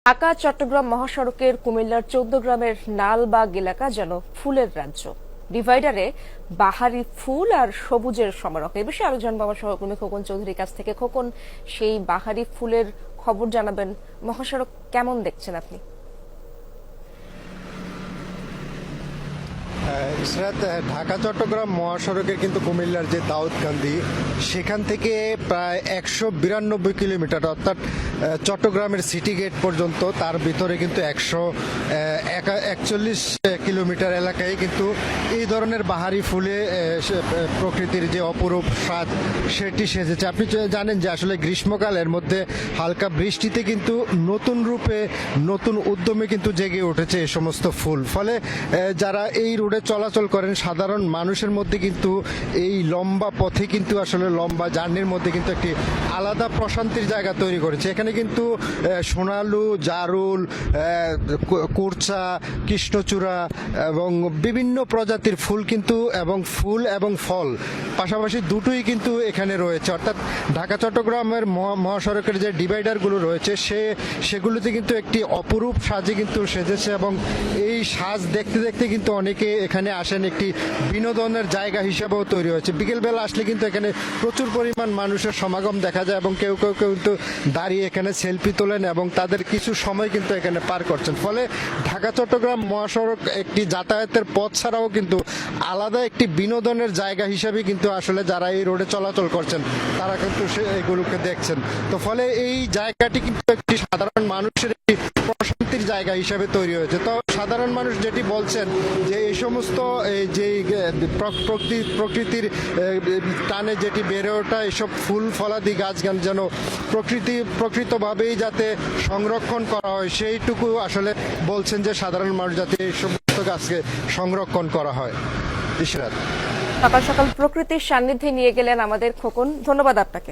ঢাকা চট্টগ্রাম মহাসড়কের কুমিল্লার ১৪ গ্রামের নালবাগ এলাকা যেন ফুলের রাজ্য। ডিভাইডারে বাহারি ফুল আর সবুজের সমারোহ। এ বিষয়ে আরো জানবো আমার সহকর্মী খোকন চৌধুরীর কাছ থেকে। খোকন, সেই বাহারি ফুলের খবর জানাবেন। মহাসড়ক কেমন দেখছেন আপনি? ইসরাত, ঢাকা চট্টগ্রাম মহাসড়কের কিন্তু কুমিল্লার যে দাউদকান্দি, সেখান থেকে প্রায় ১৯২ কিলোমিটার, অর্থাৎ চট্টগ্রামের সিটি গেট পর্যন্ত, তার ভিতরে কিন্তু ১৪১ কিলোমিটার এলাকায় কিন্তু এই ধরনের বাহারি ফুলে প্রকৃতির যে অপরূপ স্বাদ সেটি সেজেছে। আপনি জানেন যে আসলে গ্রীষ্মকালের মধ্যে হালকা বৃষ্টিতে কিন্তু নতুন রূপে, নতুন উদ্যমে কিন্তু জেগে উঠেছে এই সমস্ত ফুল। ফলে যারা এই রোডে চলাচল করেন সাধারণ মানুষের মধ্যে কিন্তু এই লম্বা পথে কিন্তু আসলে লম্বা জার্নির মধ্যে কিন্তু একটি আলাদা প্রশান্তির জায়গা তৈরি করেছে। এখানে কিন্তু সোনালু, জারুল, কুরচা, কৃষ্ণচূড়া এবং বিভিন্ন প্রজাতির ফুল কিন্তু, এবং ফুল এবং ফল পাশাপাশি দুটোই কিন্তু এখানে রয়েছে। অর্থাৎ ঢাকা চট্টগ্রামের মহাসড়কের যে ডিভাইডারগুলো রয়েছে সেগুলোতে কিন্তু একটি অপরূপ সাজে কিন্তু সেজেছে, এবং এই সাজ দেখতে দেখতে কিন্তু অনেকে এখানে আসেন, একটি বিনোদনের জায়গা হিসেবেও তৈরি হয়েছে। বিকেলবেলা আসলে কিন্তু এখানে প্রচুর পরিমাণ মানুষের সমাগম দেখা যায়, এবং কেউ কেউ কিন্তু দাঁড়িয়ে এখানে সেলফি তোলেন এবং তাদের কিছু সময় কিন্তু এখানে পার করছেন। ফলে ঢাকা চট্টগ্রাম মহাসড়ক একটি যাতায়াতের পথ ছাড়াও কিন্তু আলাদা একটি বিনোদনের জায়গা হিসেবে কিন্তু আসলে যারা এই রোডে চলাচল করছেন তারা কিন্তু এগুলোকে দেখছেন। তো ফলে এই জায়গাটি কিন্তু একটি সাধারণ মানুষের একটি প্রশান্তির জায়গা হিসেবে তৈরি হয়েছে। তো সাধারণ মানুষ যেটি বলছেন যে এই সমস্ত যে প্রকৃতির টানে যেটি বেড়ে ওঠা এসব ফুল ফলাদি গাছ যেন প্রকৃতভাবেই যাতে সংরক্ষণ করা হয়, সেইটুকু আসলে বলছেন যে সাধারণ মানুষ যাতে এই সমস্ত গাছকে সংরক্ষণ করা হয়। ইশরাত, সকাল সকাল প্রকৃতির সান্নিধ্যে নিয়ে গেলেন আমাদের খোকন, ধন্যবাদ আপনাকে।